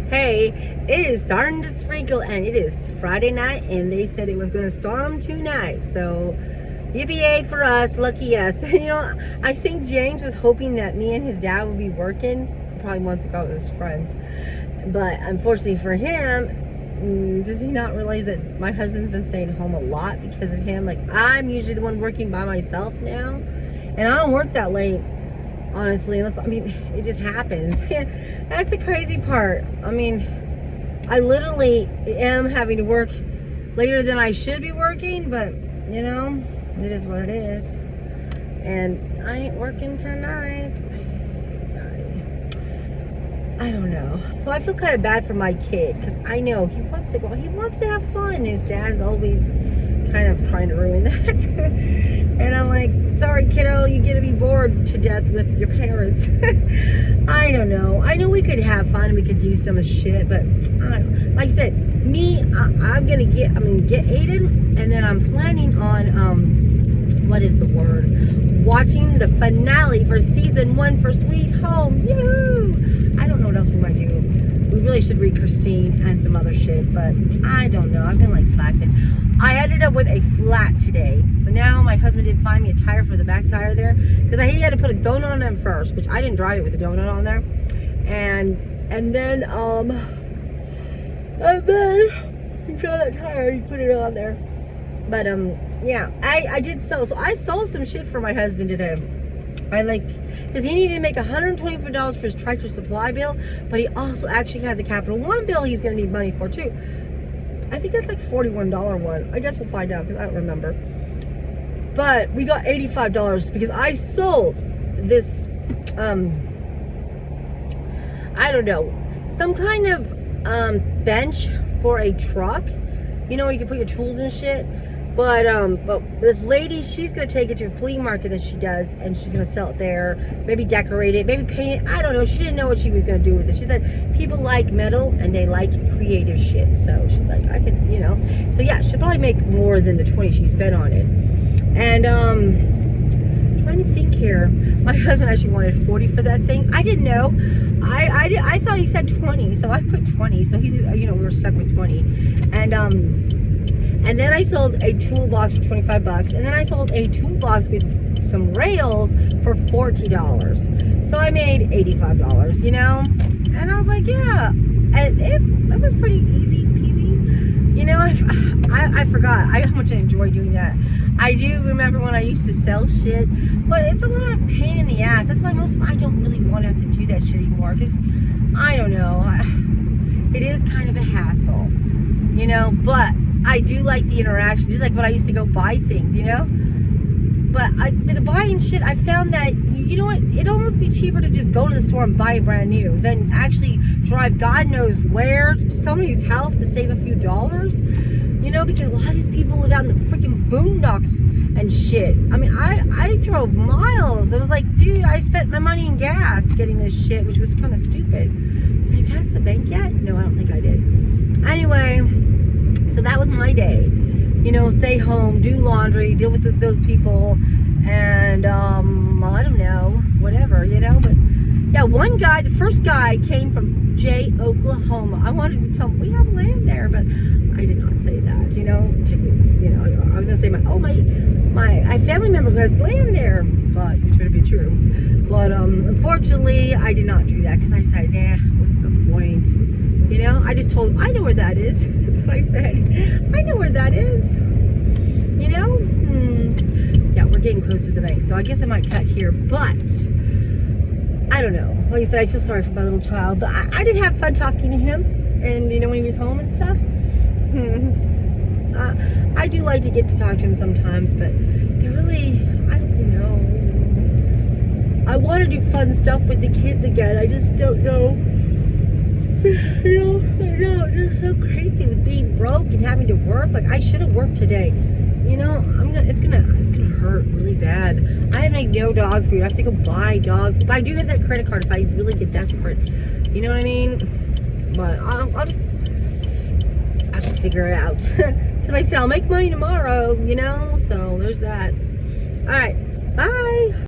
Hey, it is starting to sprinkle and it is Friday night and they said it was going to storm tonight. So, yippee for us, lucky us. I think James was hoping that me and his dad would be working. Probably wants to go with his friends. But unfortunately for him, does he not realize that my husband's been staying home a lot because of him? Like, I'm usually the one working by myself now. And I don't work that late, honestly. It just happens. That's the crazy part. I literally am having to work later than I should be working, but, it is what it is. And I ain't working tonight. I don't know. So I feel kind of bad for my kid because I know he wants to go. He wants to have fun. His dad's always kind of trying to ruin that. And I'm like, sorry, kiddo, you get to be bored to death with your parents. I don't know. I know we could have fun. We could do some shit, but like I said, I'm gonna get Aiden, and then I'm planning on what is the word? Watching the finale for season 1 for Sweet Home. Yoo-hoo! I don't know what else we might do. We really should read Christine and some other shit, but I don't know. I've been like slacking. I ended up with a flat today. So now my husband did find me a tire for the back tire there. Because he had to put a donut on them first, which I didn't drive it with a donut on there. And then you draw that tire, you put it on there. But yeah, I did sell. So I sold some shit for my husband today. Because he needed to make $125 for his tractor supply bill, but he also actually has a Capital One bill he's going to need money for too. I think that's like $41 one. I guess we'll find out because I don't remember. But we got $85 because I sold this, I don't know, some kind of bench for a truck. You know, where you can put your tools and shit. But this lady, she's going to take it to a flea market that she does, and she's going to sell it there, maybe decorate it, maybe paint it. I don't know. She didn't know what she was going to do with it. She said people like metal and they like creative shit. So she's like, I could, So yeah, she'll probably make more than the 20 she spent on it. And trying to think here. My husband actually wanted 40 for that thing. I didn't know. I thought he said 20, so I put 20. So he was, we were stuck with 20. And then I sold a toolbox for $25, and then I sold a toolbox with some rails for $40. So I made $85, And I was like, yeah, and it was pretty easy peasy. I forgot how much I enjoy doing that. I do remember when I used to sell shit, but it's a lot of pain in the ass. That's why most of them, I don't really want to have to do that shit anymore, because I don't know, it is kind of a hassle, but I do like the interaction, just like when I used to go buy things, But with the buying shit, I found that, it'd almost be cheaper to just go to the store and buy it brand new than actually drive God knows where to somebody's house to save a few dollars. Because a lot of these people live out in the freaking boondocks and shit. I drove miles. It was like, dude, I spent my money in gas getting this shit, which was kind of stupid. Did I pass the bank yet? No, I don't think I did. Anyway, so that was my day. Stay home, do laundry, deal with those people, and I don't know, whatever, But yeah, one guy, the first guy came from Oklahoma. I wanted to tell him we have land there, but I did not say that. Tickets. I was gonna say my family member who has land there, but which would be true. But unfortunately, I did not do that because I said, nah, what's the point? I just told him I know where that is. That's what I said. I know where that is. Yeah, we're getting close to the bank, so I guess I might cut here, but I don't know. Like I said, I feel sorry for my little child, but I did have fun talking to him, and when he was home and stuff. I do like to get to talk to him sometimes, but they're really, I don't know. I want to do fun stuff with the kids again. I just don't know. It's just so crazy with being broke and having to work. Like, I should have worked today. It's gonna hurt really bad. I have no dog food. I have to go buy dog food. But I do have that credit card if I really get desperate. You know what I mean? But I'll just figure it out. Because like I said, I'll make money tomorrow. So there's that. All right, bye.